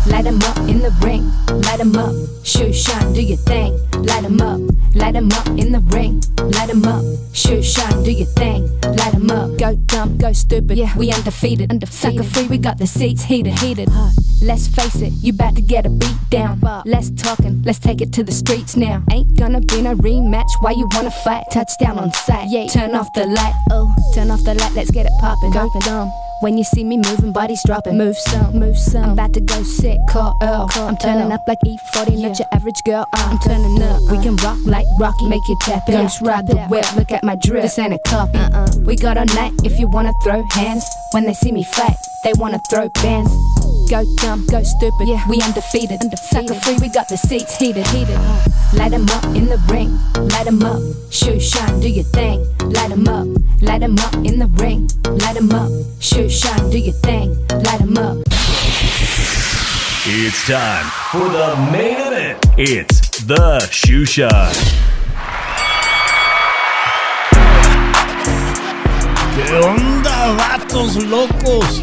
Light 'em up in the ring, light 'em up, shoot, shine, do your thing. Light 'em up in the ring, light 'em up, shoot, shine, do your thing. Light 'em up, go dumb, go stupid, yeah, we undefeated. Sucker free, we got the seats heated. Let's face it, you bout to get a beat down. Less talking, let's take it to the streets now. Ain't gonna be no rematch, why you wanna fight? Touchdown on sight, yeah, turn off the light, oh, turn off the light, let's get it poppin'. Go dumb. When you see me moving, bodies dropping. Move some. I'm about to go sick. Call Earl. I'm turning up like E40, not your average girl. I'm turning up. We can rock like Rocky, make you tap it. Ghost ride the whip, look at my drip. This ain't a copy. We got a night if you wanna throw hands. When they see me fight, they wanna throw bands. Go dumb, go stupid, yeah, we undefeated. Sucker free, we got the seats heated. Light 'em up in the ring, light 'em up, shoot, shine, do your thing. Light 'em up in the ring, light 'em up, shoot, shine, do your thing. Light 'em up. It's time for the main event. It's the Shoe Shine. ¿Qué onda, vatos locos?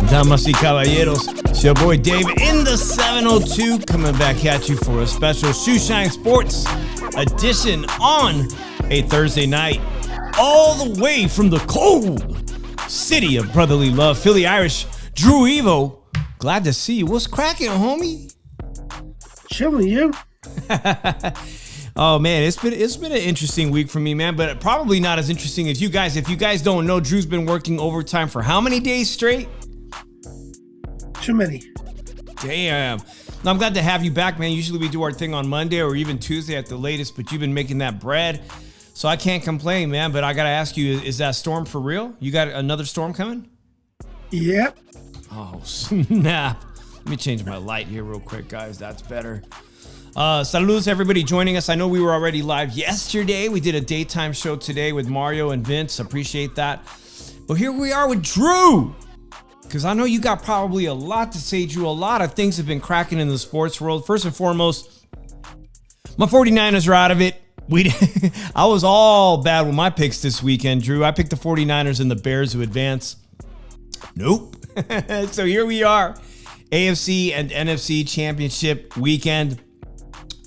Damas y caballeros, it's your boy Dave in the 702 coming back at you for a special Shoe Shine Sports edition on a Thursday night, all the way from the cold city of brotherly love, Philly Irish, Drew Evo. Glad to see you. What's cracking, homie? Chilling, you. Oh man, it's been an interesting week for me, man, but probably not as interesting as you guys. If you guys don't know, Drew's been working overtime for how many days straight? Too many. Damn. Now, I'm glad to have you back, man. Usually we do our thing on Monday or even Tuesday at the latest, but you've been making that bread, so I can't complain, man. But I gotta ask you, is that storm for real? You got another storm coming? Yep. Oh, snap. Let me change my light here real quick, guys. That's better. Saludos to everybody joining us. I know we were already live yesterday. We did a daytime show today with Mario and Vince. Appreciate that. But here we are with Drew. Because I know you got probably a lot to say, Drew. A lot of things have been cracking in the sports world. First and foremost, my 49ers are out of it. I was all bad with my picks this weekend, Drew. I picked the 49ers and the Bears to advance. Nope. So here we are. AFC and NFC championship weekend.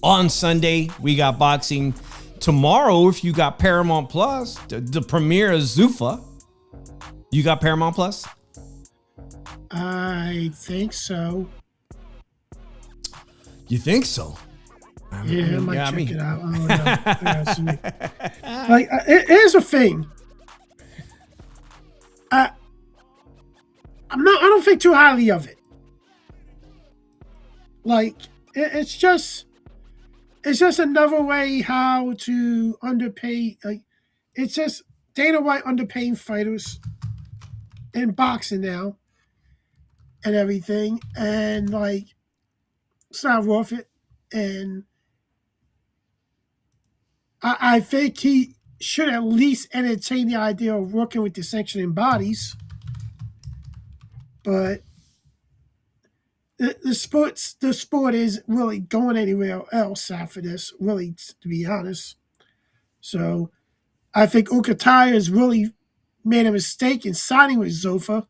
On Sunday, we got boxing. Tomorrow, if you got Paramount Plus, the premiere of Zuffa. You got Paramount Plus? I think so. You think so? I might check it out. I don't know. Like, here's the thing. I don't think too highly of it. Like, it's just another way how to underpay. Like, it's just Dana White underpaying fighters in boxing now and everything, and like, it's not worth it. And I think he should at least entertain the idea of working with the sanctioning bodies. But the sport is really going anywhere else after this, really, to be honest. So I think Ukataya has really made a mistake in signing with Zuffa.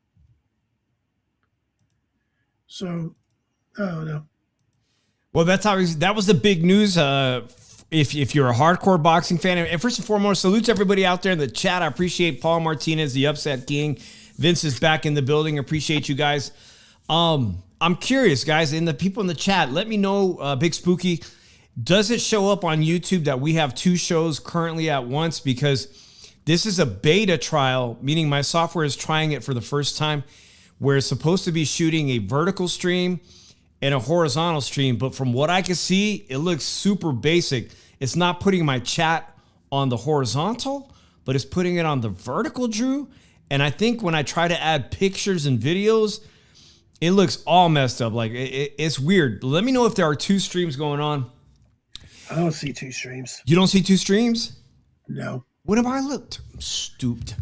So I don't know. Well, that was the big news. If you're a hardcore boxing fan, and first and foremost, salute to everybody out there in the chat. I appreciate Paul Martinez, the Upset King. Vince is back in the building. Appreciate you guys. I'm curious, guys, and the people in the chat, let me know, Big Spooky, does it show up on YouTube that we have two shows currently at once? Because this is a beta trial, meaning my software is trying it for the first time. We're supposed to be shooting a vertical stream and a horizontal stream, but from what I can see, it looks super basic. It's not putting my chat on the horizontal, but it's putting it on the vertical, Drew. And I think when I try to add pictures and videos, it looks all messed up. Like, it's weird. Let me know if there are two streams going on. I don't see two streams. You don't see two streams? No. What have I looked? I'm stooped.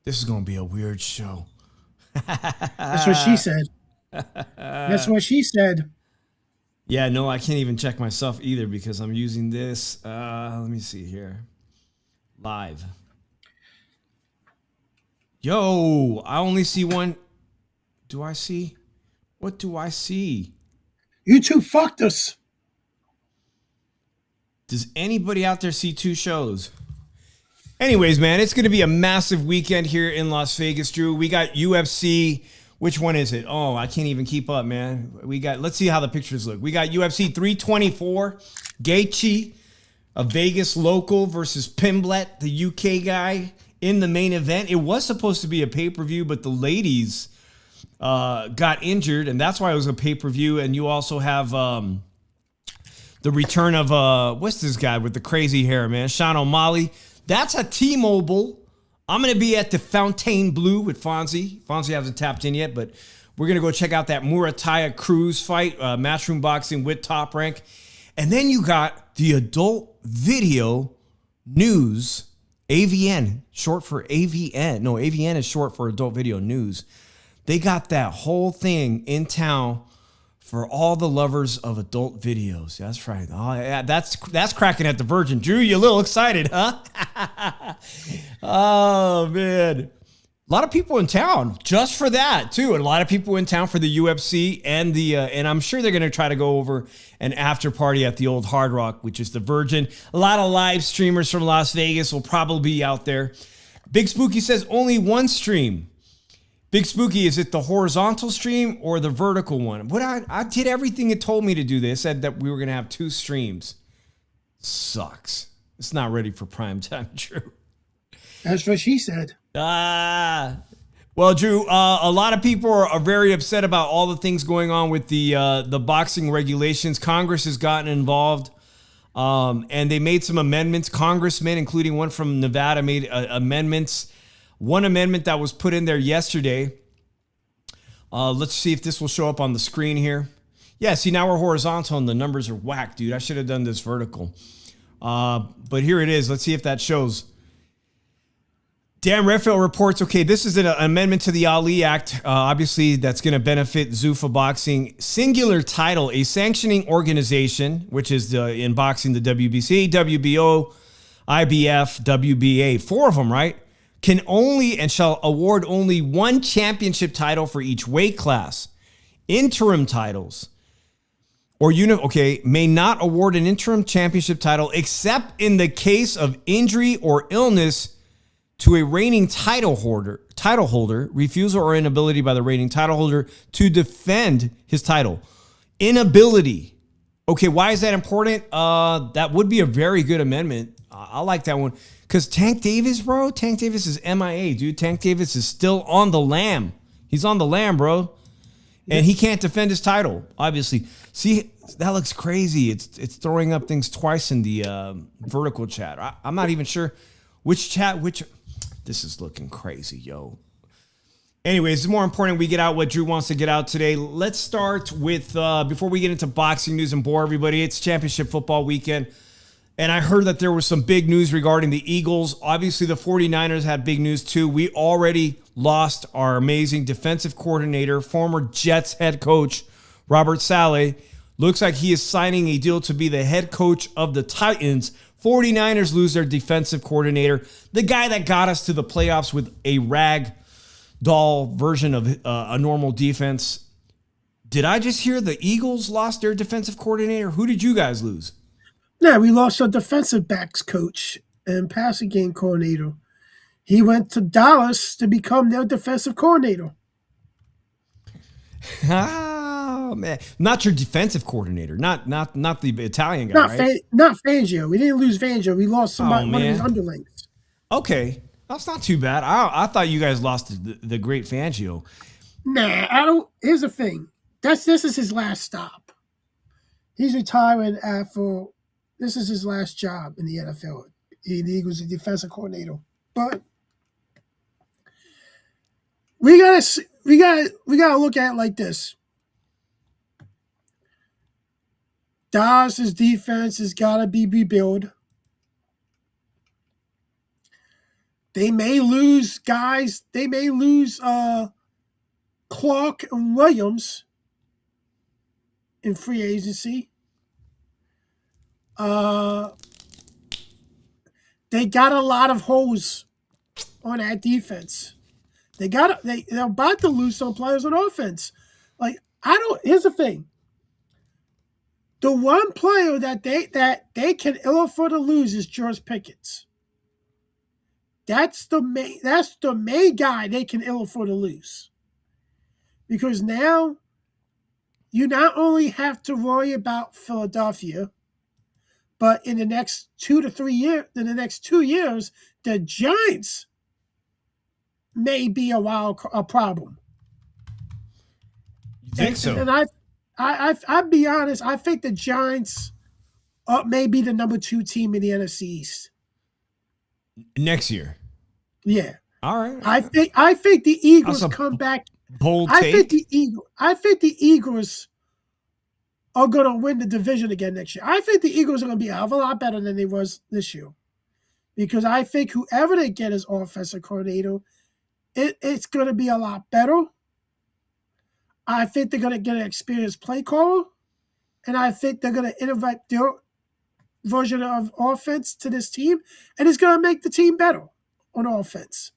This is going to be a weird show. That's what she said. That's what she said. Yeah, no, I can't even check myself either because I'm using this. Let me see here. Live. Yo, I only see one. Do I see? What do I see? YouTube fucked us. Does anybody out there see 2 shows? Anyways, man, it's going to be a massive weekend here in Las Vegas, Drew. We got UFC. Which one is it? Oh, I can't even keep up, man. Let's see how the pictures look. We got UFC 324, Gaethje, a Vegas local versus Pimblet, the UK guy, in the main event. It was supposed to be a pay-per-view, but the ladies got injured, and that's why it was a pay-per-view. And you also have the return of, what's this guy with the crazy hair, man? Sean O'Malley. That's a T-Mobile. I'm going to be at the Fontainebleau with Fonzie. Fonzie hasn't tapped in yet, but we're going to go check out that Murataya Cruz fight, Matchroom Boxing with Top Rank. And then you got the Adult Video News, AVN, short for AVN. No, AVN is short for Adult Video News. They got that whole thing in town for all the lovers of adult videos. That's right. Oh, yeah, that's cracking at the Virgin. Drew, you a little excited, huh? Oh, man. A lot of people in town just for that, too. And a lot of people in town for the UFC and and I'm sure they're going to try to go over an after party at the old Hard Rock, which is the Virgin. A lot of live streamers from Las Vegas will probably be out there. Big Spooky says only one stream. Big Spooky, is it the horizontal stream or the vertical one? What I did everything it told me to do. They said that we were going to have 2 streams. Sucks. It's not ready for prime time, Drew. That's what she said. Well, Drew, a lot of people are very upset about all the things going on with the boxing regulations. Congress has gotten involved, and they made some amendments. Congressmen, including one from Nevada, made amendments. One amendment that was put in there yesterday. Let's see if this will show up on the screen here. Yeah, see, now we're horizontal and the numbers are whack, dude. I should have done this vertical. But here it is. Let's see if that shows. Dan Redfield reports, okay, this is an amendment to the Ali Act. Obviously, that's going to benefit Zuffa Boxing. Singular title, a sanctioning organization, which is in boxing the WBC, WBO, IBF, WBA. 4 of them, right? Can only and shall award only 1 championship title for each weight class. Interim titles or may not award an interim championship title except in the case of injury or illness to a reigning title holder, refusal or inability by the reigning title holder to defend his title. Inability. Okay, why is that important? That would be a very good amendment. I like that one. Because Tank Davis, bro, Tank Davis is MIA, dude. Tank Davis is still on the lam. He's on the lam, bro. And he can't defend his title, obviously. See, that looks crazy. It's throwing up things twice in the vertical chat. I'm not even sure which chat, This is looking crazy, yo. Anyways, it's more important we get out what Drew wants to get out today. Let's start with, before we get into boxing news and bore everybody, it's championship football weekend. And I heard that there was some big news regarding the Eagles. Obviously, the 49ers had big news too. We already lost our amazing defensive coordinator, former Jets head coach, Robert Saleh. Looks like he is signing a deal to be the head coach of the Titans. 49ers lose their defensive coordinator, the guy that got us to the playoffs with a rag doll version of a normal defense. Did I just hear the Eagles lost their defensive coordinator? Who did you guys lose? Yeah, we lost our defensive backs coach and passing game coordinator. He went to Dallas to become their defensive coordinator. Oh, man. Not your defensive coordinator. Not the Italian guy, right? Not Fangio. We didn't lose Fangio. We lost somebody, one of his underlings. Okay. That's not too bad. I thought you guys lost the great Fangio. Nah, I don't. Here's the thing. This is his last stop. He's retiring after. This is his last job in the NFL. He was a defensive coordinator. But we gotta look at it like this. Dallas's defense has got to be rebuilt. They may lose guys. They may lose Clark and Williams in free agency. They got a lot of holes on that defense. They're about to lose some players on offense. Here's the thing. The one player that they can ill afford to lose is George Pickens. That's the main guy they can ill afford to lose. Because now you not only have to worry about Philadelphia, but in the next 2 to 3 years, the Giants may be a problem. You think so? And I'd be honest, I think the Giants may be the number 2 team in the NFC East Next year. Yeah, All right. I think the Eagles That's a come back. bold I take. think the Eagles are going to win the division again next year. I think the Eagles are going to be a hell of a lot better than they was this year, because I think whoever they get as offensive coordinator, it's going to be a lot better. I think they're going to get an experienced play caller, and I think they're going to innovate their version of offense to this team, and it's going to make the team better on offense.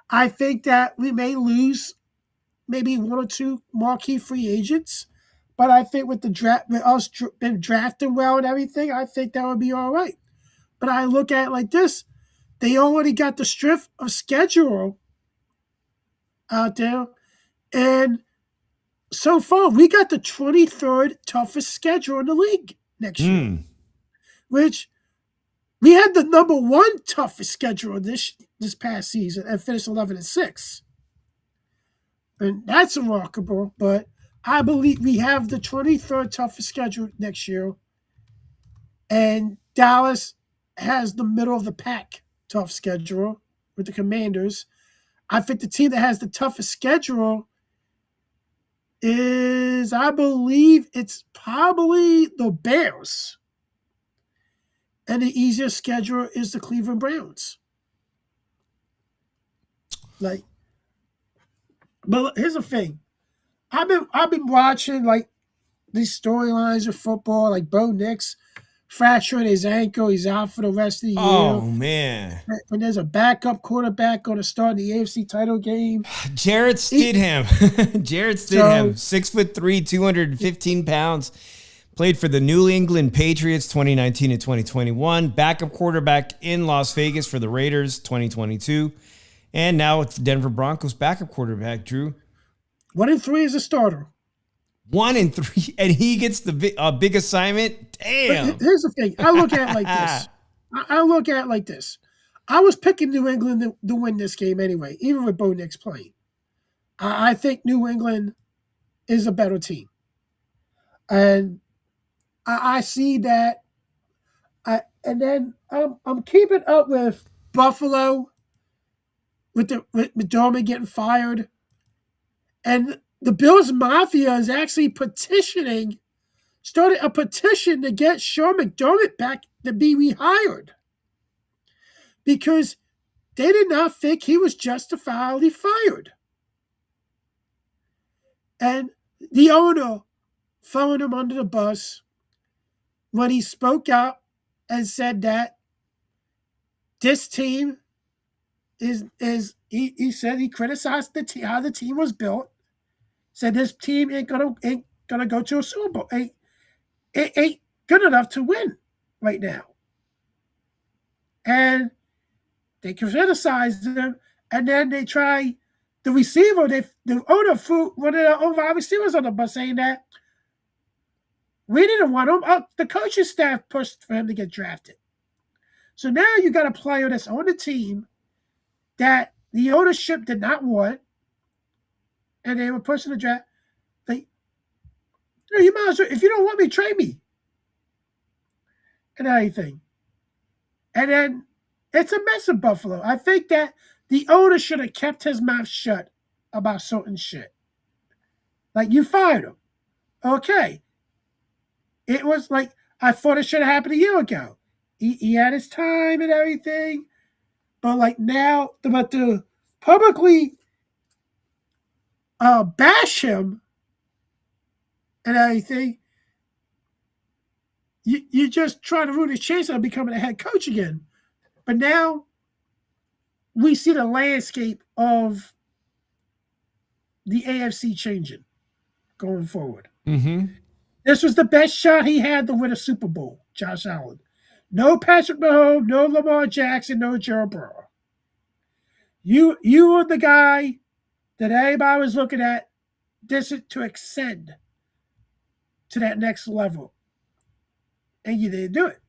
I think that we may lose maybe 1 or 2 marquee free agents, but I think with the draft, with us been drafting well and everything, I think that would be all right. But I look at it like this: they already got the strength of schedule out there, and so far we got the 23rd toughest schedule in the league next year, which we had the number 1 toughest schedule this past season and finished 11-6. And that's remarkable, but I believe we have the 23rd toughest schedule next year. And Dallas has the middle of the pack tough schedule with the Commanders. I think the team that has the toughest schedule is, I believe it's probably the Bears. And the easiest schedule is the Cleveland Browns. But here's the thing. I've been watching like these storylines of football, like Bo Nix fracturing his ankle, he's out for the rest of the year. Oh man! When there's a backup quarterback going to start the AFC title game, Jarrett Stidham. 6'3", 215 pounds. Played for the New England Patriots 2019 and 2021. Backup quarterback in Las Vegas for the Raiders 2022. And now it's Denver Broncos backup quarterback, Drew. 1-3 as a starter. 1-3, and he gets the big assignment. Damn. But here's the thing. I look at it like this. I was picking New England to win this game anyway, even with Bo Nix playing. I think New England is a better team. And I see that. And then I'm keeping up with Buffalo with Dorman getting fired. And the Bills Mafia is actually started a petition to get Sean McDermott back to be rehired, because they did not think he was justifiably fired. And the owner throwing him under the bus when he spoke out and said that this team he said he criticized how the team was built. Said this team ain't gonna go to a Super Bowl. Ain't good enough to win right now. And they criticized him, and then they try the receiver. The owner threw one of the wide receivers on the bus, saying that we didn't want him. The coaching staff pushed for him to get drafted. So now you got a player that's on the team that the ownership did not want, and they were pushing the draft. You might as well, if you don't want me, trade me. And everything. And then it's a mess in Buffalo. I think that the owner should have kept his mouth shut about certain shit. Like, you fired him. Okay. It was like, I thought it should have happened a year ago. He had his time and everything. But like now, to publicly bash him and everything, you just trying to ruin his chance of becoming a head coach again. But now we see the landscape of the AFC changing going forward. Mm-hmm. This was the best shot he had to win a Super Bowl, Josh Allen. No Patrick Mahomes, no Lamar Jackson, no Joe Burrow. You were the guy that everybody was looking at this to extend to that next level. And you didn't do it.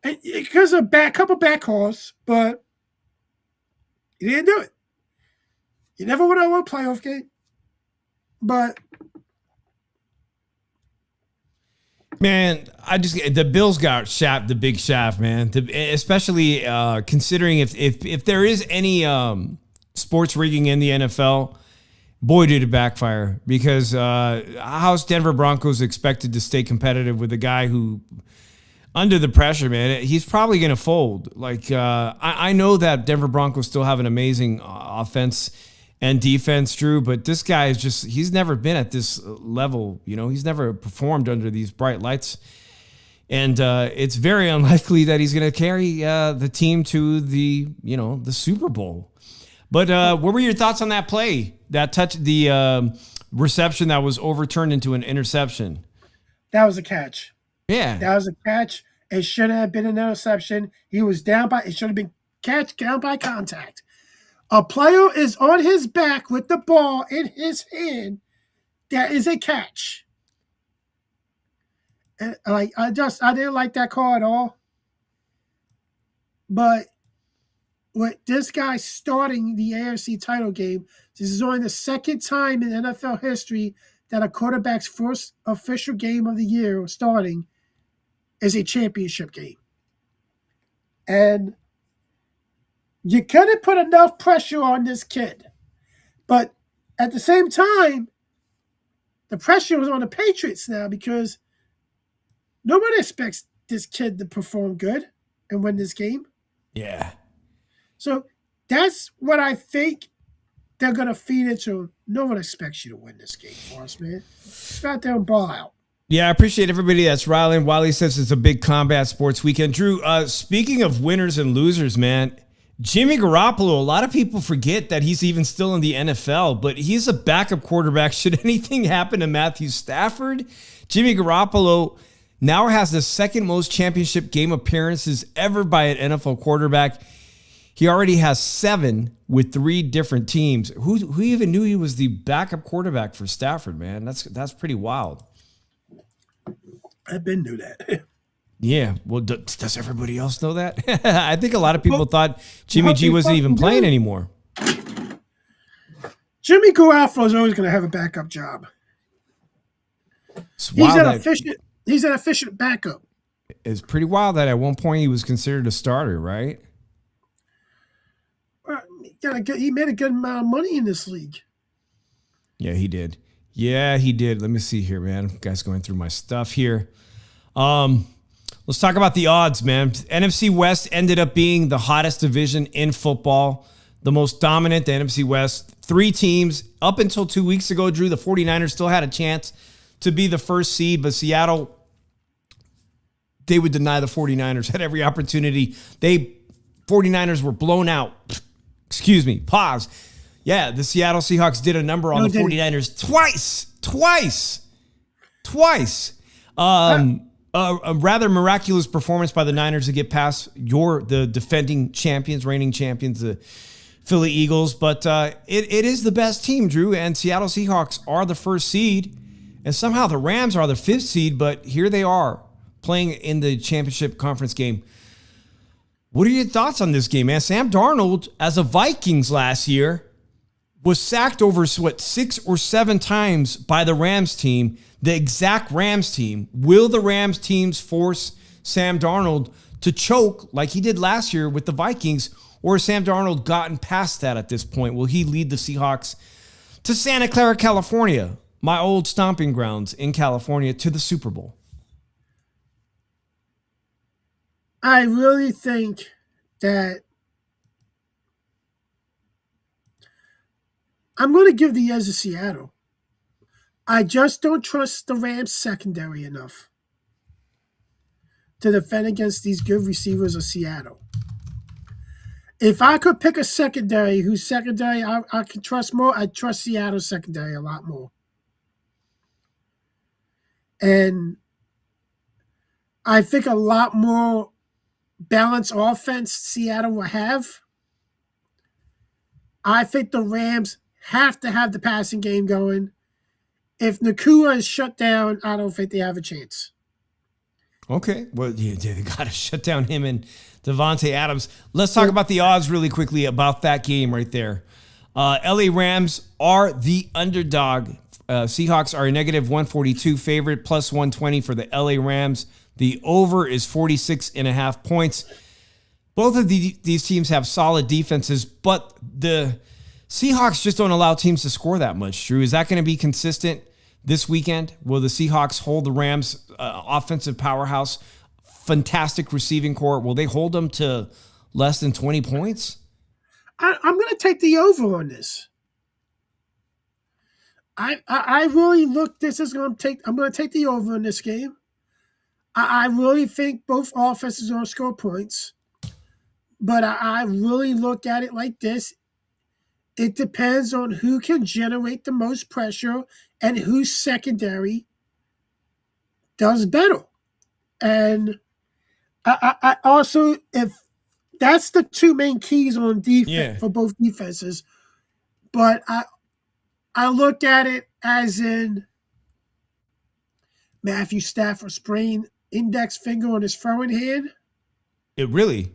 And because of a couple back calls, but you didn't do it. You never would have won a playoff game. But Man, the Bills got shaft, the big shaft, man. Especially considering if there is any sports rigging in the NFL, boy, did it backfire. Because how's Denver Broncos expected to stay competitive with a guy who, under the pressure, man, he's probably going to fold. Like I know that Denver Broncos still have an amazing offense and defense, Drew, but this guy is he's never been at this level. You know, he's never performed under these bright lights. And it's very unlikely that he's going to carry the team to the Super Bowl. But what were your thoughts on that play, that the reception that was overturned into an interception? That was a catch. Yeah. That was a catch. It should have been an interception. He was down by, it should have been down by contact. A player is on his back with the ball in his hand. That is a catch. And I didn't like that call at all. But with this guy starting the AFC title game, this is only the second time in NFL history that a quarterback's first official game of the year starting is a championship game. And you couldn't put enough pressure on this kid. But at the same time, the pressure was on the Patriots now because nobody expects this kid to perform good and win this game. Yeah. So that's what I think they're going to feed into. No one expects you to win this game for us, man. Just go out there and ball out. Yeah, I appreciate everybody that's riling. Wiley says it's a big combat sports weekend. Drew, speaking of winners and losers, man, Jimmy Garoppolo, a lot of people forget that he's even still in the NFL, but he's a backup quarterback. Should anything happen to Matthew Stafford, Jimmy Garoppolo now has the second most championship game appearances ever by an NFL quarterback. He already has 7 with 3 different teams. Who even knew he was the backup quarterback for Stafford, man? That's pretty wild. I've been knew that. Yeah, well, does everybody else know that? I think a lot of people thought Jimmy G wasn't even playing anymore. Jimmy Garoppolo is always going to have a backup job. He's an efficient backup. It's pretty wild that at one point he was considered a starter, right? He made a good amount of money in this league. Yeah, he did. Let me see here, man. Guys going through my stuff here. Let's talk about the odds, man. NFC West ended up being the hottest division in football, the most dominant, the NFC West. 3 teams. Up until 2 weeks ago, Drew, the 49ers still had a chance to be the first seed, but Seattle, they would deny the 49ers at every opportunity. 49ers were blown out. Excuse me. Pause. Yeah, the Seattle Seahawks did a number on the 49ers twice. A rather miraculous performance by the Niners to get past the defending champions, reigning champions, the Philly Eagles. But it is the best team, Drew, and Seattle Seahawks are the first seed. And somehow the Rams are the 5th seed, but here they are playing in the championship conference game. What are your thoughts on this game, man? Sam Darnold, as a Vikings last year, was sacked over, 6 or 7 times by the Rams team, the exact Rams team. Will the Rams teams force Sam Darnold to choke like he did last year with the Vikings, or has Sam Darnold gotten past that at this point? Will he lead the Seahawks to Santa Clara, California, my old stomping grounds in California, to the Super Bowl? I really think that I'm going to give the edge to Seattle. I just don't trust the Rams secondary enough to defend against these good receivers of Seattle. If I could pick a secondary I can trust more, I trust Seattle's secondary a lot more. And I think a lot more balanced offense Seattle will have. I think the Rams have to have the passing game going. If Nakua is shut down, I don't think they have a chance. Okay. Well, yeah, they got to shut down him and Devontae Adams. Let's talk about the odds really quickly about that game right there. LA Rams are the underdog. Seahawks are a negative 142 favorite, plus 120 for the LA Rams. The over is 46.5 points. Both of these teams have solid defenses, but the Seahawks just don't allow teams to score that much, Drew. Is that going to be consistent this weekend? Will the Seahawks hold the Rams' offensive powerhouse, fantastic receiving core? Will they hold them to less than 20 points? I'm going to take the over on this. I really look. This is going to take. I'm going to take the over in this game. I really think both offenses are going to score points, but I really look at it like this. It depends on who can generate the most pressure and whose secondary does better. And I also, if that's the two main keys on defense for both defenses, but I look at it as in Matthew Stafford sprained index finger on his throwing hand. It really?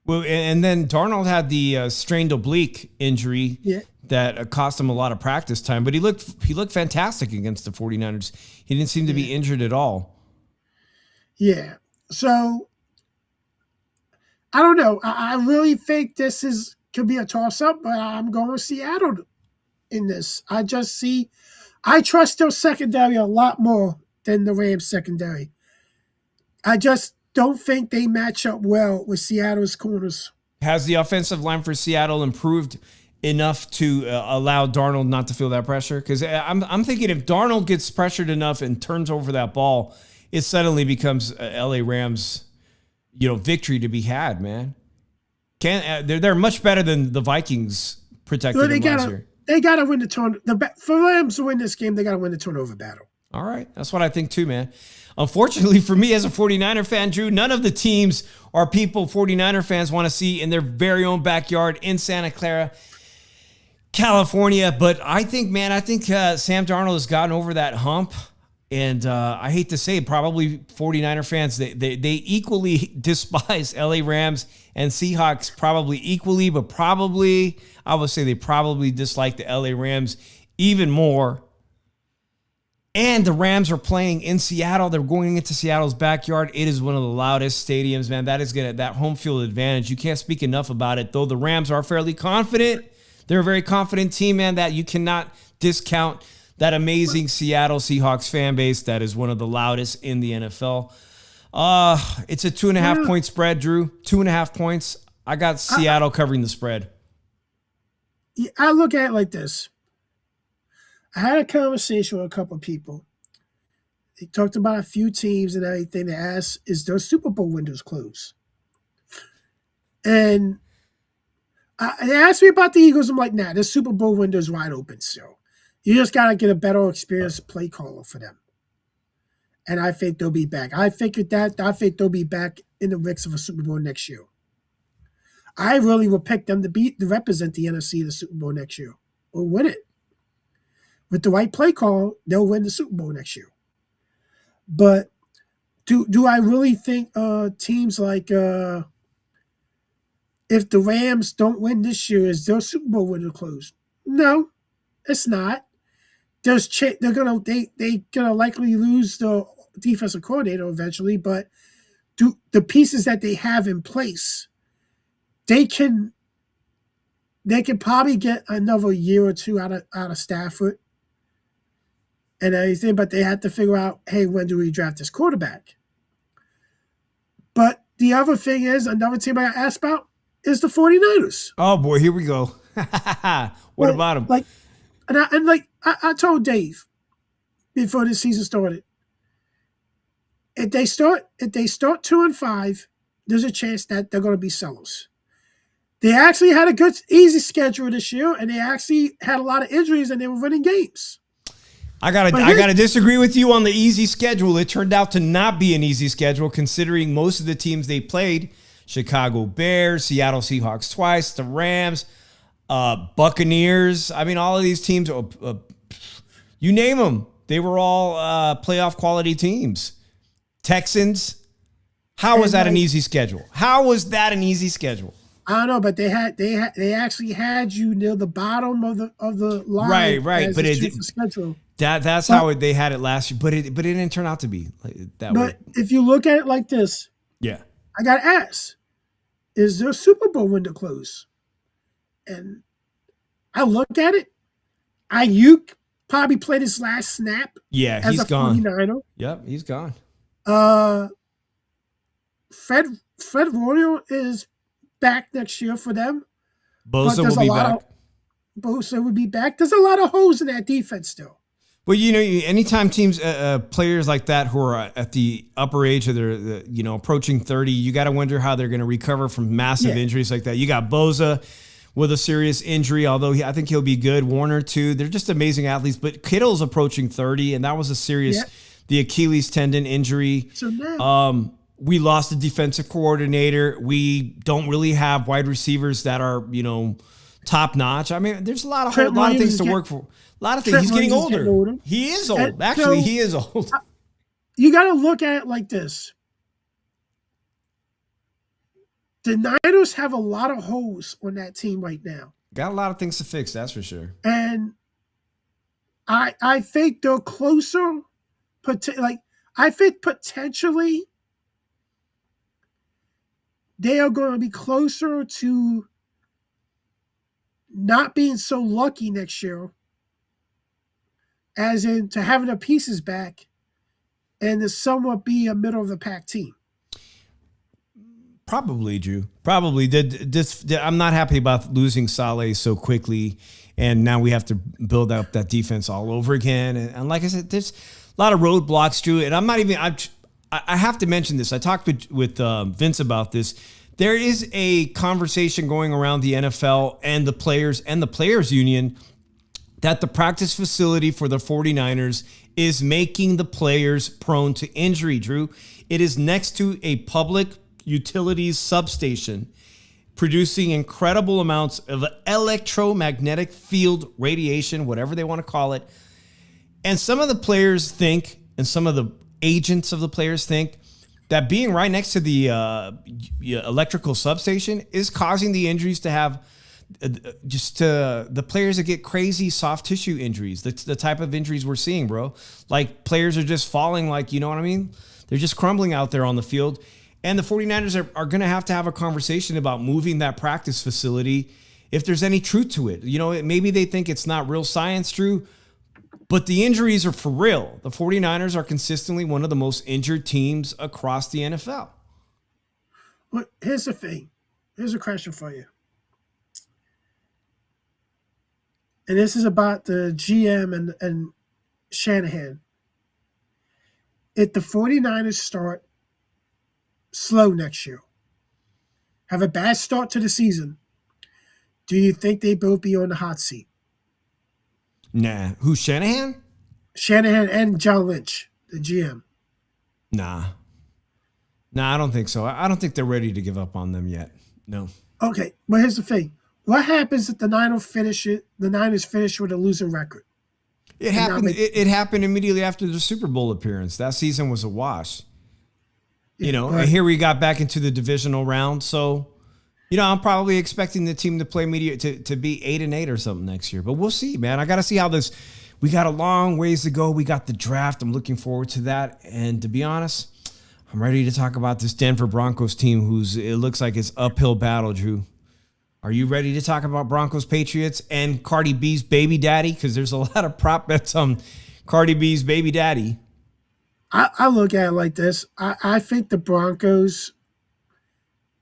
Well, and then Darnold had the strained oblique injury that cost him a lot of practice time, but he looked fantastic against the 49ers. He didn't seem to be injured at all. Yeah. So, I don't know. I really think this could be a toss-up, but I'm going with Seattle in this. I trust their secondary a lot more than the Rams secondary. I just don't think they match up well with Seattle's corners. Has the offensive line for Seattle improved enough to allow Darnold not to feel that pressure? Because I'm thinking if Darnold gets pressured enough and turns over that ball, it suddenly becomes LA Rams, victory to be had, man. They're much better than the Vikings protected them last year. They got to win the turnover. For Rams to win this game, they got to win the turnover battle. All right. That's what I think too, man. Unfortunately for me as a 49er fan, Drew, none of the teams or people 49er fans want to see in their very own backyard in Santa Clara, California. But I think Sam Darnold has gotten over that hump. And I hate to say, probably 49er fans, they equally despise LA Rams and Seahawks probably equally, but probably, I would say they probably dislike the LA Rams even more. And the Rams are playing in Seattle. They're going into Seattle's backyard. It is one of the loudest stadiums, man. That is that home field advantage. You can't speak enough about it, though the Rams are fairly confident. They're a very confident team, man, that you cannot discount that amazing Seattle Seahawks fan base that is one of the loudest in the NFL. It's a 2.5 point spread, Drew. 2.5 points. I got Seattle covering the spread. I look at it like this. I had a conversation with a couple of people. They talked about a few teams and everything. They asked, is their Super Bowl windows closed? And they asked me about the Eagles. I'm like, nah, the Super Bowl window's wide open still. You just got to get a better experienced play caller for them. And I think they'll be back. I think they'll be back in the mix of a Super Bowl next year. I really will pick them to represent the NFC in the Super Bowl next year or win it. With the right play call, they'll win the Super Bowl next year. But do I really think teams like if the Rams don't win this year, is their Super Bowl window closed? No, it's not. They're gonna likely lose the defensive coordinator eventually, but the pieces that they have in place, they can probably get another year or two out of Stafford and everything, but they have to figure out, hey, when do we draft this quarterback? But the other thing is, another team I got asked about is the 49ers. Oh boy, here we go. What about them? I told Dave before the season started, if they start 2-5, there's a chance that they're going to be sellers. They actually had a good, easy schedule this year, and they actually had a lot of injuries, and they were winning games. I gotta disagree with you on the easy schedule. It turned out to not be an easy schedule, considering most of the teams they played: Chicago Bears, Seattle Seahawks twice, the Rams, Buccaneers. I mean, all of these teams, you name them, they were all playoff quality teams. Texans. How was that an easy schedule? How was that an easy schedule? I don't know, but they actually had you near the bottom of the line. Right. But schedule. That's how they had it last year. But it didn't turn out to be that way. But if you look at it like this, yeah, I got to ask: is their Super Bowl window closed? And I look at it. Ayuk probably played his last snap. Yeah, he's gone. 49er. Yep, he's gone. Fred Warner is back next year for them. Bosa will be back. Bosa would be back. There's a lot of holes in that defense still. Well, anytime teams, players like that who are at the upper age of their, approaching 30, you got to wonder how they're going to recover from massive injuries like that. You got Bosa with a serious injury, although I think he'll be good. Warner too. They're just amazing athletes. But Kittle's approaching 30, and that was a serious, the Achilles tendon injury. So now, we lost a defensive coordinator. We don't really have wide receivers that are, top notch. I mean, there's a lot of things to work for. A lot of things. He's getting older. He is old. Actually, he is old. You got to look at it like this. The Niners have a lot of holes on that team right now. Got a lot of things to fix, that's for sure. And I think they're closer. I think potentially they are going to be closer to not being so lucky next year, as in to having the pieces back and to somewhat be a middle of the pack team. Probably, Drew. Probably. I'm not happy about losing Saleh so quickly, and now we have to build up that defense all over again. And like I said, there's a lot of roadblocks, Drew. And I'm not even. I have to mention this. I talked with Vince about this. There is a conversation going around the NFL and the players union that the practice facility for the 49ers is making the players prone to injury, Drew. It is next to a public utilities substation, producing incredible amounts of electromagnetic field radiation, whatever they want to call it. And some of the players think, and some of the agents of the players think, that being right next to the electrical substation is causing the injuries to have the players that get crazy soft tissue injuries. That's the type of injuries we're seeing, bro. Like players are just falling, you know what I mean? They're just crumbling out there on the field. And the 49ers are going to have a conversation about moving that practice facility if there's any truth to it. Maybe they think it's not real science, Drew, but the injuries are for real. The 49ers are consistently one of the most injured teams across the NFL. Well, here's the thing. Here's a question for you. And this is about the GM and Shanahan. If the 49ers start slow next year, have a bad start to the season, do you think they both be on the hot seat? Nah. Who's Shanahan? Shanahan and John Lynch, the GM. Nah, I don't think so. I don't think they're ready to give up on them yet. No. Okay, but here's the thing. What happens if the Niners finish with a losing record? It happened. It happened immediately after the Super Bowl appearance. That season was a wash. And here we got back into the divisional round. So, I'm probably expecting the team to play to be 8-8 or something next year. But we'll see, man. I got to see how this. We got a long ways to go. We got the draft. I'm looking forward to that. And to be honest, I'm ready to talk about this Denver Broncos team, it looks like it's uphill battle, Drew. Are you ready to talk about Broncos Patriots and Cardi B's baby daddy? Because there's a lot of prop bets on Cardi B's baby daddy. I look at it like this. I think the Broncos,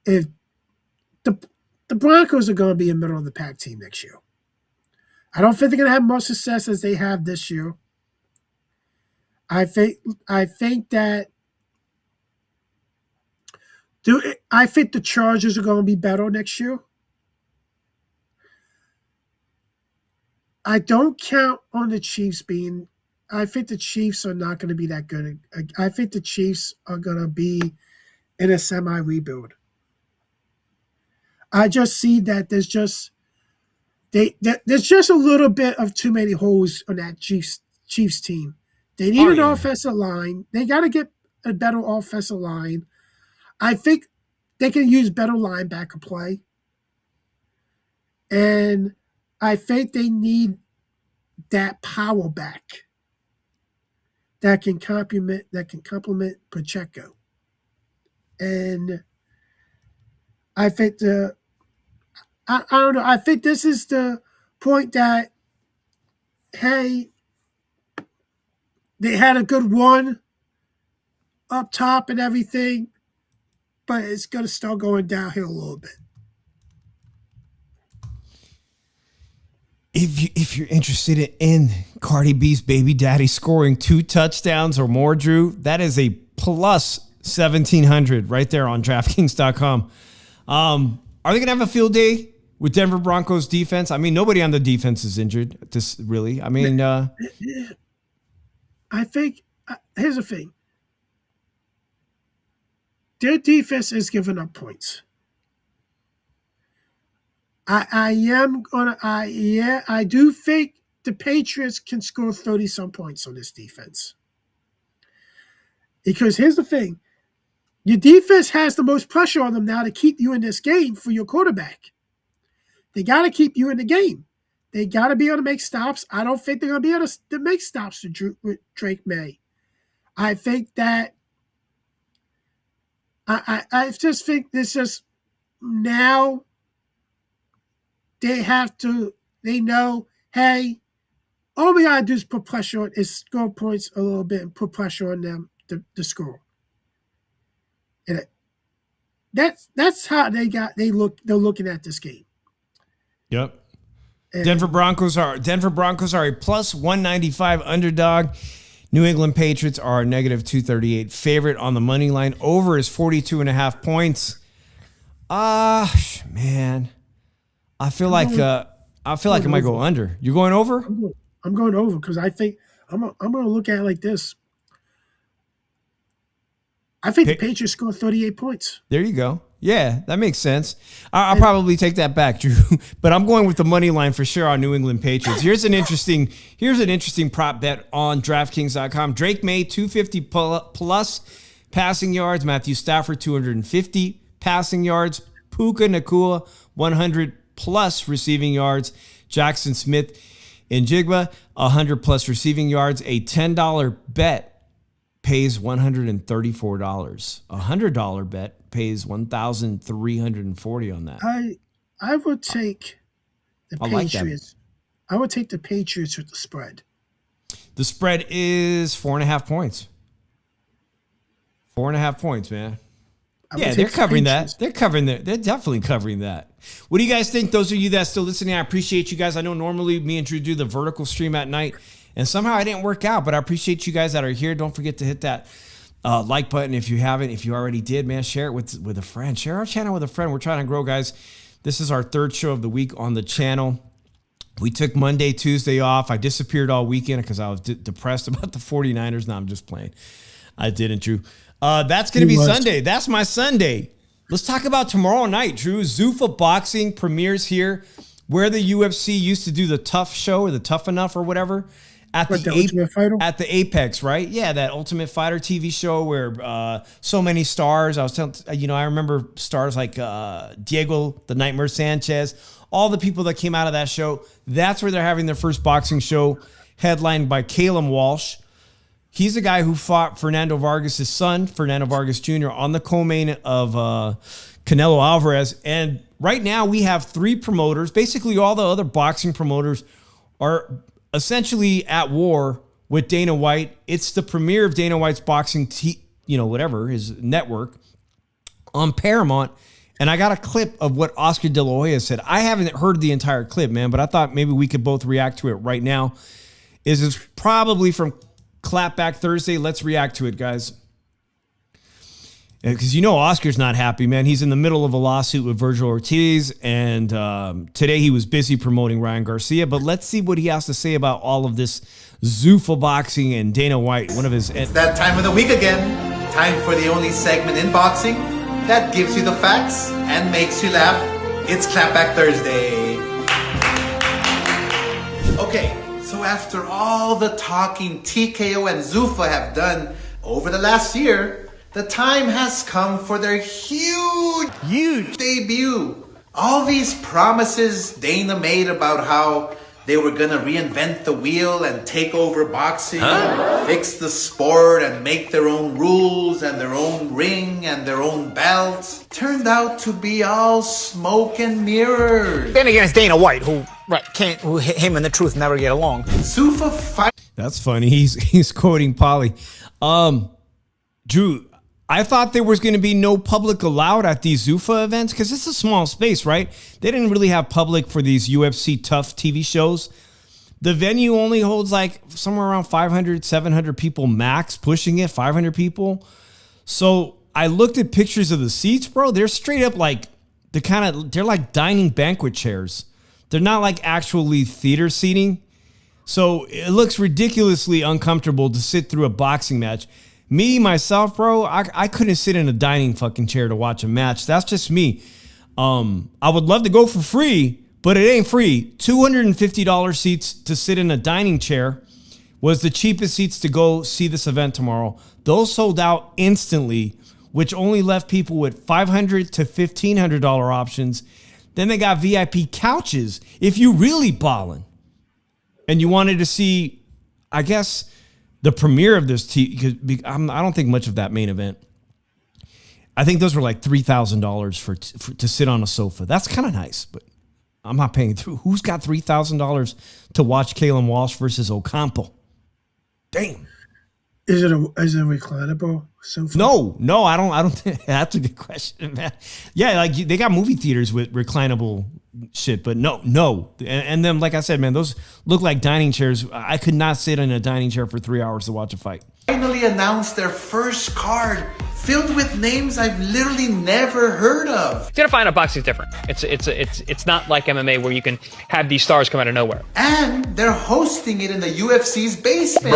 if the Broncos are going to be a middle of the pack team next year. I don't think they're going to have much success as they have this year. I think the Chargers are going to be better next year. I don't count on the Chiefs being I think the Chiefs are not going to be that good. I think the Chiefs are going to be in a semi rebuild. I just see that there's just a little bit of too many holes on that Chiefs team. They need an offensive line. They got to get a better offensive line. I think they can use better linebacker play. And I think they need that power back that can complement Pacheco. And I think I don't know. I think this is the point that, hey, they had a good one up top and everything, but it's going to start going downhill a little bit. If you're interested in Cardi B's baby daddy scoring 2 touchdowns or more, Drew, that is a plus 1,700 right there on DraftKings.com. Are they going to have a field day with Denver Broncos defense? I mean, nobody on the defense is injured. Really. I mean, I think here's the thing. Their defense is giving up points. I do think the Patriots can score 30-some points on this defense. Because here's the thing. Your defense has the most pressure on them now to keep you in this game for your quarterback. They got to keep you in the game. They got to be able to make stops. I don't think they're going to be able to make stops with Drake May. I think that I just think this is now they know, hey, all we got to do is put pressure on, is score points a little bit and put pressure on them to score. And that's how they're looking at this game. Yep. And Denver Broncos are a plus 195 underdog. New England Patriots are a negative 238 favorite on the money line. Over is 42.5 points. Man, I feel like it might go under. You going over? I'm going over because I think I'm going to look at it like this. I think the Patriots score 38 points. There you go. Yeah, that makes sense. I'll probably take that back, Drew. But I'm going with the money line for sure on New England Patriots. Here's an interesting prop bet on DraftKings.com. Drake May 250 plus passing yards. Matthew Stafford 250 passing yards. Puka Nacua 100 plus receiving yards. Jackson Smith and Jigba 100 plus receiving yards. A $10 bet pays $134. A $100 bet pays $1,340 on that. I would take the Patriots. Like I would take the Patriots with the spread. The spread is 4.5 points. 4.5 points, man. Yeah, they're covering that. They're definitely covering that. What do you guys think? Those of you that are still listening, I appreciate you guys. I know normally me and Drew do the vertical stream at night, and somehow I didn't work out, but I appreciate you guys that are here. Don't forget to hit that like button if you haven't. If you already did, man, share it with a friend. Share our channel with a friend. We're trying to grow, guys. This is our third show of the week on the channel. We took Monday, Tuesday off. I disappeared all weekend because I was depressed about the 49ers. No, I'm just playing. I didn't, Drew. That's going to be Sunday. That's my Sunday. Let's talk about tomorrow night, Drew. Zuffa Boxing premieres here, where the UFC used to do the Tough Show or the Tough Enough or whatever. At the Apex, right? Yeah, that Ultimate Fighter TV show where so many stars. I remember stars like Diego the Nightmare Sanchez, all the people that came out of that show. That's where they're having their first boxing show, headlined by Calum Walsh. He's the guy who fought Fernando Vargas' son, Fernando Vargas Jr., on the co-main of Canelo Alvarez. And right now we have 3 promoters. Basically, all the other boxing promoters are essentially at war with Dana White. It's the premiere of Dana White's boxing, his network on Paramount. And I got a clip of what Oscar De La Hoya said. I haven't heard the entire clip, man, but I thought maybe we could both react to it right now. It's probably from Clapback Thursday. Let's react to it, guys. Because Oscar's not happy, man. He's in the middle of a lawsuit with Virgil Ortiz, and today he was busy promoting Ryan Garcia. But let's see what he has to say about all of this Zuffa boxing and Dana White, one of his... It's that time of the week again. Time for the only segment in boxing that gives you the facts and makes you laugh. It's Clapback Thursday. Okay, so after all the talking TKO and Zuffa have done over the last year, the time has come for their huge debut. All these promises Dana made about how they were gonna reinvent the wheel and take over boxing, fix the sport and make their own rules and their own ring and their own belts, turned out to be all smoke and mirrors. Then against Dana White, who him and the truth never get along. Zuffa fight. That's funny. He's quoting Polly. Drew, I thought there was going to be no public allowed at these Zuffa events because it's a small space, right? They didn't really have public for these UFC tough TV shows. The venue only holds like somewhere around 500, 700 people max, pushing it, 500 people. So I looked at pictures of the seats, bro. They're straight up like, they're like dining banquet chairs. They're not like actually theater seating. So it looks ridiculously uncomfortable to sit through a boxing match. Me, myself, bro, I couldn't sit in a dining fucking chair to watch a match. That's just me. I would love to go for free, but it ain't free. $250 seats to sit in a dining chair was the cheapest seats to go see this event tomorrow. Those sold out instantly, which only left people with $500 to $1,500 options. Then they got VIP couches if you really ballin'. And you wanted to see, I guess, the premiere of this, I don't think much of that main event. I think those were like $3,000 to sit on a sofa. That's kind of nice, but I'm not paying through. Who's got $3,000 to watch Kalen Walsh versus Ocampo? Damn. Is it a reclinable sofa? No, I don't think that's a good question, man. Yeah, like they got movie theaters with reclinable shit, but no. And then, like I said, man, those look like dining chairs. I could not sit in a dining chair for 3 hours to watch a fight. Finally announced their first card filled with names I've literally never heard of. You gotta find out boxing is different. It's not like MMA where you can have these stars come out of nowhere. And they're hosting it in the UFC's basement,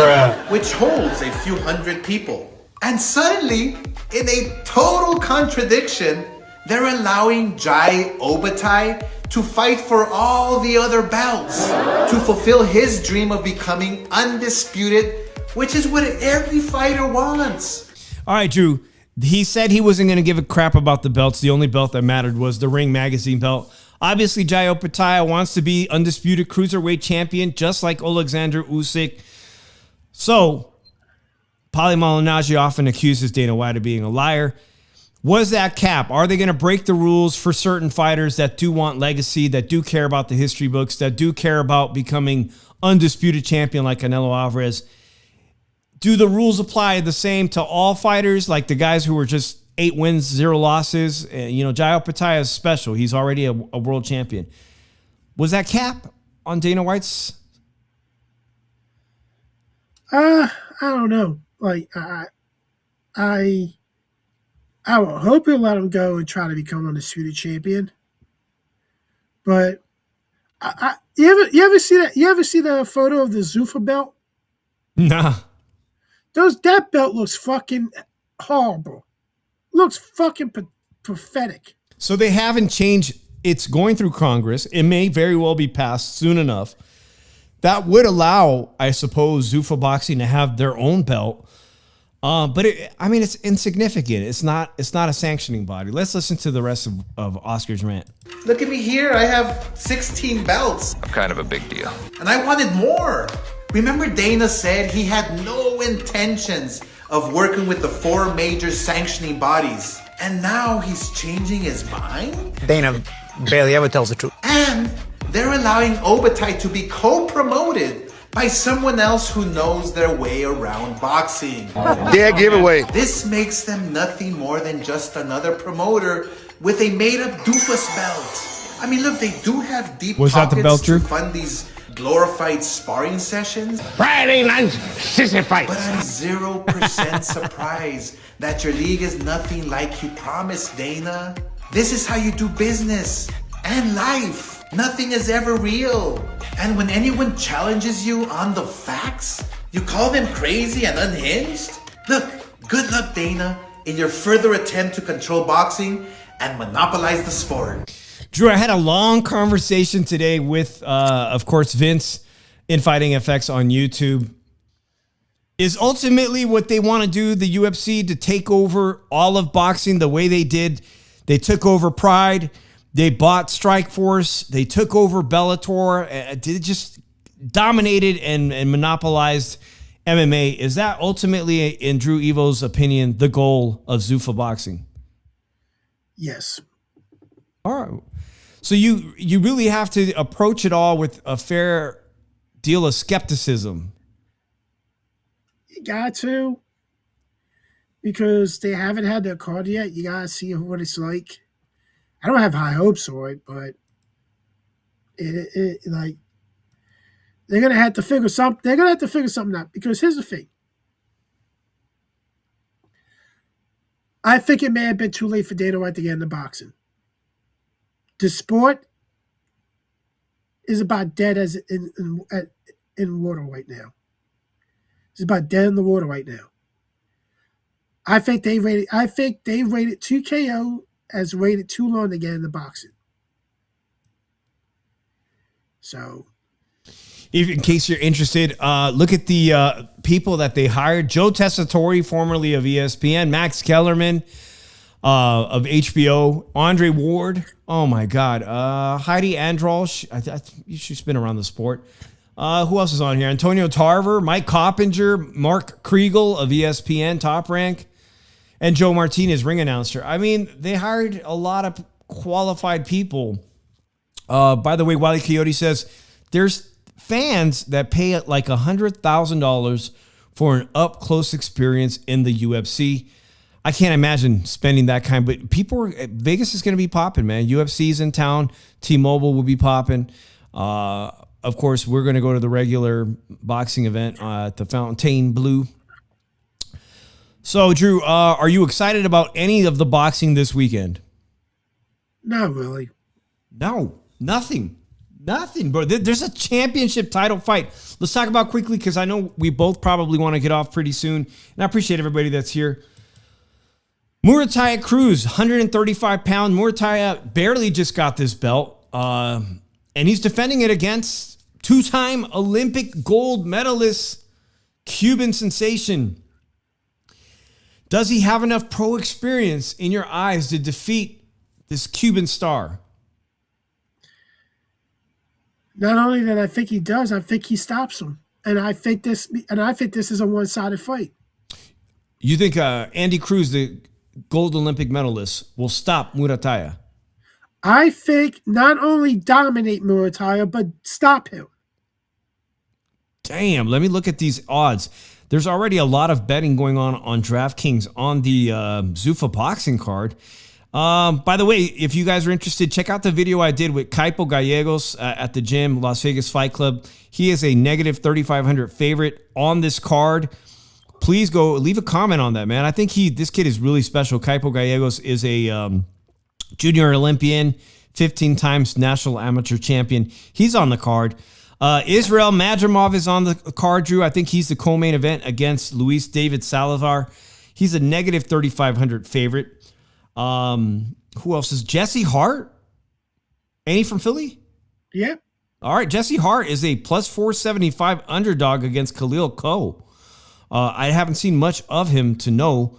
which holds a few hundred people. And suddenly, in a total contradiction, they're allowing Jai Obatai to fight for all the other belts, to fulfill his dream of becoming undisputed, which is what every fighter wants. All right, Drew. He said he wasn't going to give a crap about the belts. The only belt that mattered was the Ring Magazine belt. Obviously, Jai Opetaia wants to be undisputed cruiserweight champion, just like Alexander Usyk. So, Paulie Malignaggi often accuses Dana White of being a liar. Was that cap? Are they going to break the rules for certain fighters that do want legacy, that do care about the history books, that do care about becoming undisputed champion like Canelo Alvarez? Do the rules apply the same to all fighters, like the guys who were just 8 wins, 0 losses? Jai Opetaia is special. He's already a world champion. Was that cap on Dana White's? I don't know. Like I would hope he'll let him go and try to become undisputed champion. But you ever see that? You ever see the photo of the Zuffa belt? Nah. That belt looks fucking horrible. Looks fucking pathetic. So they haven't changed. It's going through Congress. It may very well be passed soon enough. That would allow, I suppose, Zuffa Boxing to have their own belt. But it's insignificant. It's not a sanctioning body. Let's listen to the rest of Oscar's rant. Look at me here. I have 16 belts. I'm kind of a big deal. And I wanted more. Remember Dana said he had no intentions of working with the 4 major sanctioning bodies. And now he's changing his mind? Dana barely ever tells the truth. And they're allowing Obatai to be co-promoted by someone else who knows their way around boxing. Yeah, giveaway. This makes them nothing more than just another promoter with a made-up doofus belt. I mean, look, they do have deep Was that pockets the belt, Drew? to fund these glorified sparring sessions. Friday night sissy fights. But I'm 0% surprised that your league is nothing like you promised, Dana. This is how you do business and life. Nothing is ever real. And when anyone challenges you on the facts, you call them crazy and unhinged? Look, good luck, Dana, in your further attempt to control boxing and monopolize the sport. Drew, I had a long conversation today with, of course, Vince in Fighting FX on YouTube. Is ultimately what they want to do, the UFC, to take over all of boxing the way they did. They took over Pride. They bought Strikeforce. They took over Bellator. They just dominated and monopolized MMA. Is that ultimately, in Drew Evo's opinion, the goal of Zuffa boxing? Yes. All right. So you really have to approach it all with a fair deal of skepticism. You got to. Because they haven't had their card yet. You got to see what it's like. I don't have high hopes for it, but it like they're gonna have to figure something. They're gonna have to figure something out. Because here's the thing. I think it may have been too late for Dana White to get into boxing. The sport is about dead as in water right now. It's about dead in the water right now. I think they rated 2KO as waited too long to get into boxing. So, in case you're interested, look at the people that they hired. Joe Tessitore, formerly of ESPN, Max Kellerman of HBO, Andre Ward. Oh my God, Heidi Androl. She's been around the sport. Who else is on here? Antonio Tarver, Mike Coppinger, Mark Kriegel of ESPN, Top Rank, and Joe Martinez, ring announcer. I mean, they hired a lot of qualified people. By the way, Wile E. Coyote says there's fans that pay like $100,000 for an up-close experience in the UFC. I can't imagine spending that kind, but Vegas is going to be popping, man. UFC's in town. T-Mobile will be popping. Of course, we're going to go to the regular boxing event at the Fontainebleau. So, Drew, are you excited about any of the boxing this weekend? Not really. No, nothing. Nothing, bro. There's a championship title fight. Let's talk about quickly because I know we both probably want to get off pretty soon. And I appreciate everybody that's here. Murataya Cruz, 135 pound. Murataya barely just got this belt. And he's defending it against two-time Olympic gold medalist, Cuban sensation. Does he have enough pro experience in your eyes to defeat this Cuban star? Not only that I think he does, I think he stops him. And I think this is a one-sided fight. You think Andy Cruz, the gold Olympic medalist, will stop Murataya? I think not only dominate Murataya, but stop him. Damn, let me look at these odds. There's already a lot of betting going on DraftKings on the Zuffa boxing card. By the way, if you guys are interested, check out the video I did with Caipo Gallegos at the gym, Las Vegas Fight Club. He is a negative 3,500 favorite on this card. Please go leave a comment on that, man. I think this kid is really special. Caipo Gallegos is a junior Olympian, 15 times national amateur champion. He's on the card. Israel Madrimov is on the card, Drew. I think he's the co-main event against Luis David Salazar. He's a negative 3,500 favorite. Who else is Jesse Hart? Ain't he from Philly? Yeah. All right, Jesse Hart is a plus 475 underdog against Khalil Coe. I haven't seen much of him to know.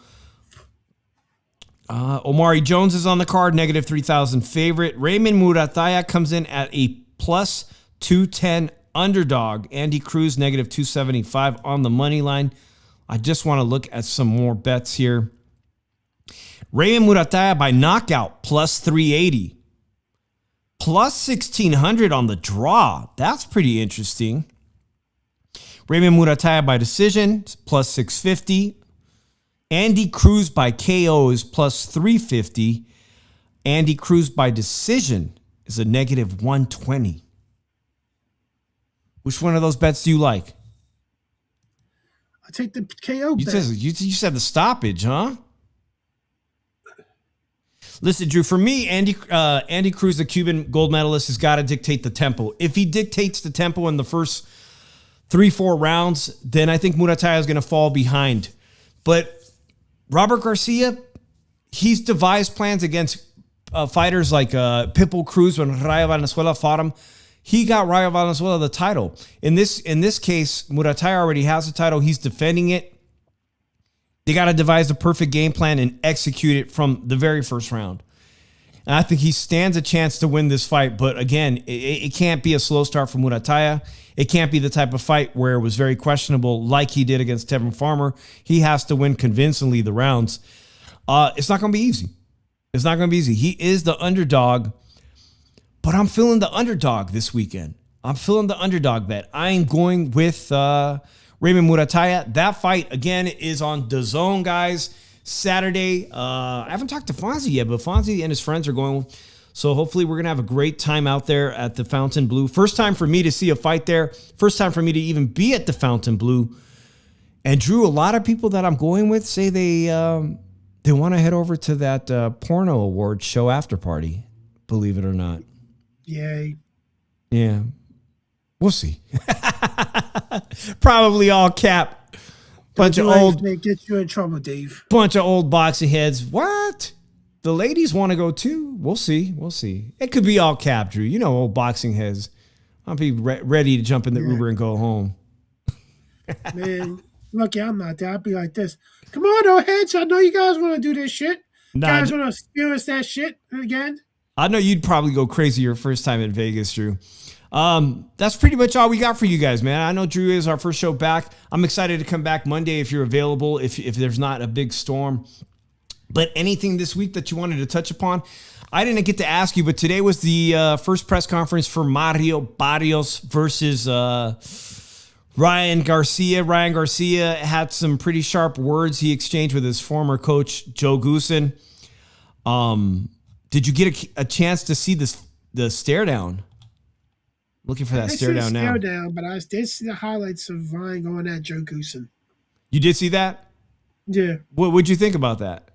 Omari Jones is on the card, negative 3,000 favorite. Raymond Murataya comes in at a plus 210 underdog. Andy Cruz, negative 275 on the money line. I just want to look at some more bets here. Raymond Murataya by knockout, plus 380. Plus 1,600 on the draw. That's pretty interesting. Raymond Murataya by decision, plus 650. Andy Cruz by KO is plus 350. Andy Cruz by decision is a negative 120. Which one of those bets do you like? I take the KO bet. You said the stoppage, huh? Listen, Drew, for me, Andy Cruz, the Cuban gold medalist, has got to dictate the tempo. If he dictates the tempo in the first 3-4 rounds, then I think Murataya is going to fall behind. But Robert Garcia, he's devised plans against fighters like Pitbull Cruz when Rayo Valenzuela fought him. He got Rayo Valenzuela the title. In this case, Murataya already has the title. He's defending it. They got to devise the perfect game plan and execute it from the very first round. And I think he stands a chance to win this fight. But again, it can't be a slow start for Murataya. It can't be the type of fight where it was very questionable like he did against Tevin Farmer. He has to win convincingly the rounds. It's not going to be easy. It's not going to be easy. He is the underdog, but I'm feeling the underdog this weekend. I'm feeling the underdog bet. I am going with Raymond Murataya. That fight, again, is on DAZN, guys. Saturday. I haven't talked to Fonzie yet, but Fonzie and his friends are going. So hopefully we're going to have a great time out there at the Fontainebleau. First time for me to see a fight there. First time for me to even be at the Fontainebleau. And Drew, a lot of people that I'm going with say they want to head over to that porno award show after party, believe it or not. Yay. Yeah. We'll see. Probably all cap. Bunch of old. May get you in trouble, Dave. Bunch of old boxing heads. What? The ladies want to go too? We'll see. We'll see. It could be all cap, Drew. You know, old boxing heads. I'll be ready to jump in the Uber and go home. Man, lucky I'm not there. I'll be like this. Come on, old heads. I know you guys want to do this shit. Guys want to experience that shit again. I know you'd probably go crazy your first time in Vegas, Drew. That's pretty much all we got for you guys, man. I know Drew is our first show back. I'm excited to come back Monday if you're available, if there's not a big storm. But anything this week that you wanted to touch upon? I didn't get to ask you, but today was the first press conference for Mario Barrios versus Ryan Garcia. Ryan Garcia had some pretty sharp words he exchanged with his former coach, Joe Goosen. Did you get a chance to see the stare down? Looking for that stare down now. Stare down, but I did see the highlights of Ryan going at Joe Goosen. You did see that? Yeah. What would you think about that?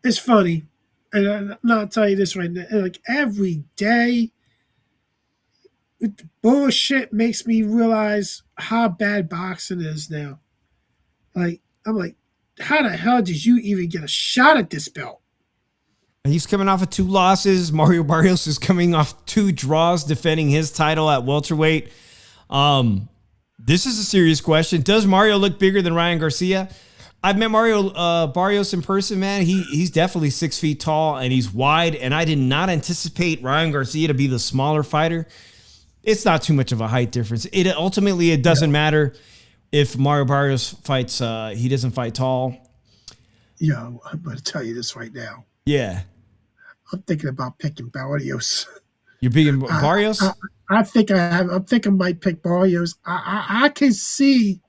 It's funny, and I'm not tell you this right now. Like every day, the bullshit makes me realize how bad boxing is now. Like I'm like, how the hell did you even get a shot at this belt? He's coming off of 2 losses. Mario Barrios is coming off 2 draws, defending his title at welterweight. This is a serious question. Does Mario look bigger than Ryan Garcia? I've met Mario Barrios in person, man. He's definitely 6 feet tall and he's wide. And I did not anticipate Ryan Garcia to be the smaller fighter. It's not too much of a height difference. It doesn't matter if Mario Barrios fights. He doesn't fight tall. Yo, I'm going to tell you this right now. Yeah. I'm thinking about picking Barrios. You're picking Barrios? I think I'm thinking I might pick Barrios. I can see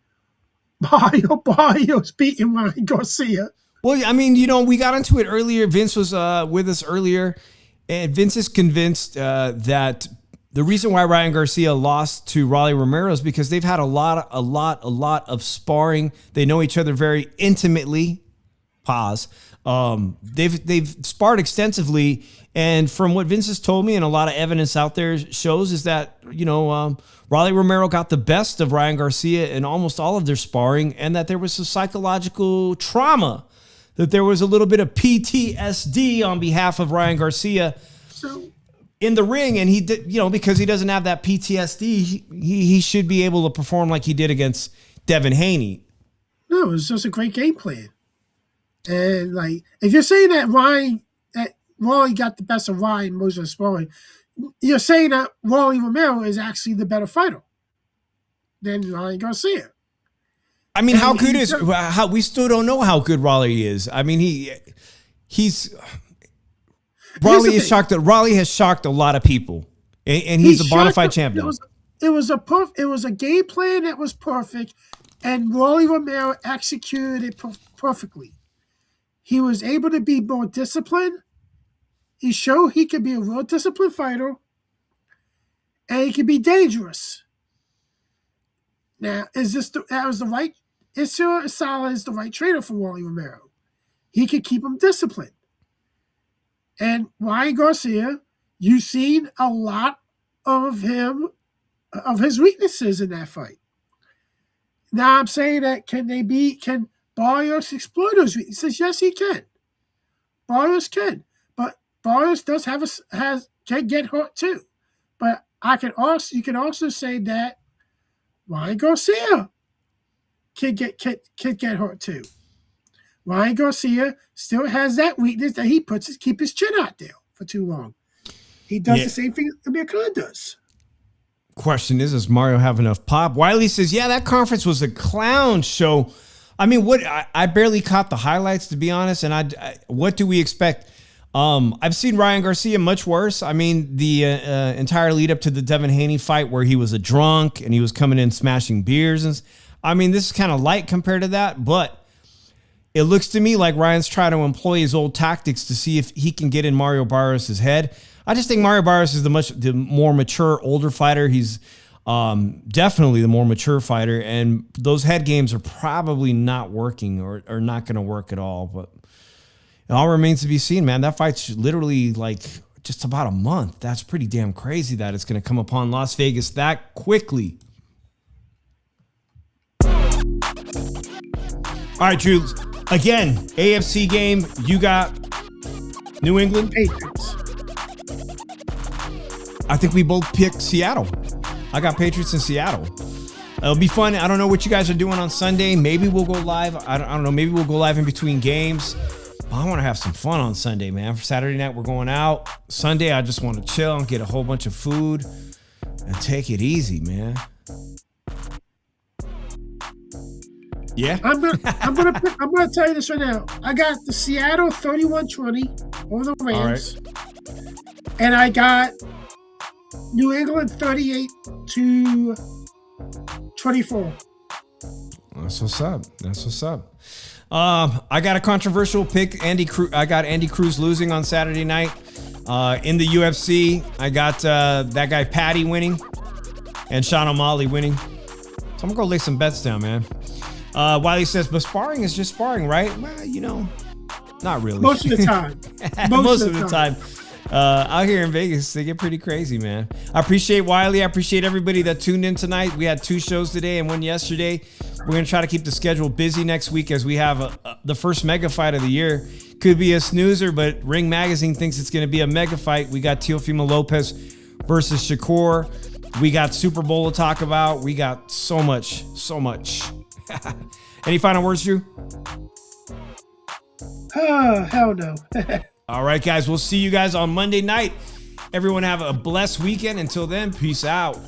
Mario Barrios beating Ryan Garcia. Well, I mean, we got into it earlier. Vince was with us earlier, and Vince is convinced that the reason why Ryan Garcia lost to Rolly Romero is because they've had a lot of sparring. They know each other very intimately. Pause. They've sparred extensively, and from what Vince has told me, and a lot of evidence out there shows, is that Rolly Romero got the best of Ryan Garcia in almost all of their sparring, and that there was some psychological trauma, that there was a little bit of PTSD on behalf of Ryan Garcia in the ring, and he did, because he doesn't have that PTSD, he should be able to perform like he did against Devin Haney. No, it was just a great game plan. And like, if you're saying that Rolly got the best of Ryan most of the sparring, you're saying that Rolly Romero is actually the better fighter than Ryan Garcia. I mean, how good is we still don't know how good Rolly is. I mean, Rolly has shocked a lot of people, and he's a bona fide champion. It was a game plan that was perfect, and Rolly Romero executed it perfectly. He was able to be more disciplined. He showed he could be a real disciplined fighter, and he could be dangerous. Now, is this that was the right? Israel Salah is the right trainer for Wally Romero. He could keep him disciplined. And Ryan Garcia, you've seen a lot of his weaknesses in that fight. Now I'm saying that can Barrios exploit those weaknesses? Yes, he can. Barrios can, but Barrios does can get hurt too. But you can also say that Ryan Garcia can get hurt too. Ryan Garcia still has that weakness that he keep his chin out there for too long. He does the same thing Amir Khan does. Question is Mario have enough pop? Wiley says, yeah, that conference was a clown show. I mean, I barely caught the highlights, to be honest. And what do we expect? I've seen Ryan Garcia much worse. I mean, the entire lead up to the Devin Haney fight where he was a drunk and he was coming in smashing beers. I mean, this is kind of light compared to that, but it looks to me like Ryan's trying to employ his old tactics to see if he can get in Mario Barrios' head. I just think Mario Barrios is the more mature, older fighter. He's definitely the more mature fighter, and those head games are probably not working or not going to work at all. But it all remains to be seen, man. That fight's literally like just about a month. That's pretty damn crazy that it's going to come upon Las Vegas that quickly. All right, Drew. Again, AFC game. You got New England? Patriots. I think we both picked Seattle. I got Patriots in Seattle. It'll be fun. I don't know what you guys are doing on Sunday. Maybe we'll go live. I don't know. Maybe we'll go live in between games. I want to have some fun on Sunday, man. For Saturday night, we're going out. Sunday, I just want to chill and get a whole bunch of food and take it easy, man. Yeah. I'm gonna tell you this right now. I got the Seattle 31-20 over the Rams. All right. And I got New England 38-24. That's what's up. I got a controversial pick. I got Andy Cruz losing on Saturday night. In the UFC, I got that guy Patty winning and Sean O'Malley winning. So I'm gonna go lay some bets down, man. Wiley says, but sparring is just sparring, right? Well, not really. Most of the time. Most of the time. Out here in Vegas, they get pretty crazy, man. I appreciate Wiley. I appreciate everybody that tuned in tonight. We had 2 shows today and 1 yesterday. We're going to try to keep the schedule busy next week as we have the first mega fight of the year. Could be a snoozer, but Ring Magazine thinks it's going to be a mega fight. We got Teofimo Lopez versus Shakur. We got Super Bowl to talk about. We got so much. Any final words, Drew? Oh, hell no. All right, guys. We'll see you guys on Monday night. Everyone have a blessed weekend. Until then, peace out.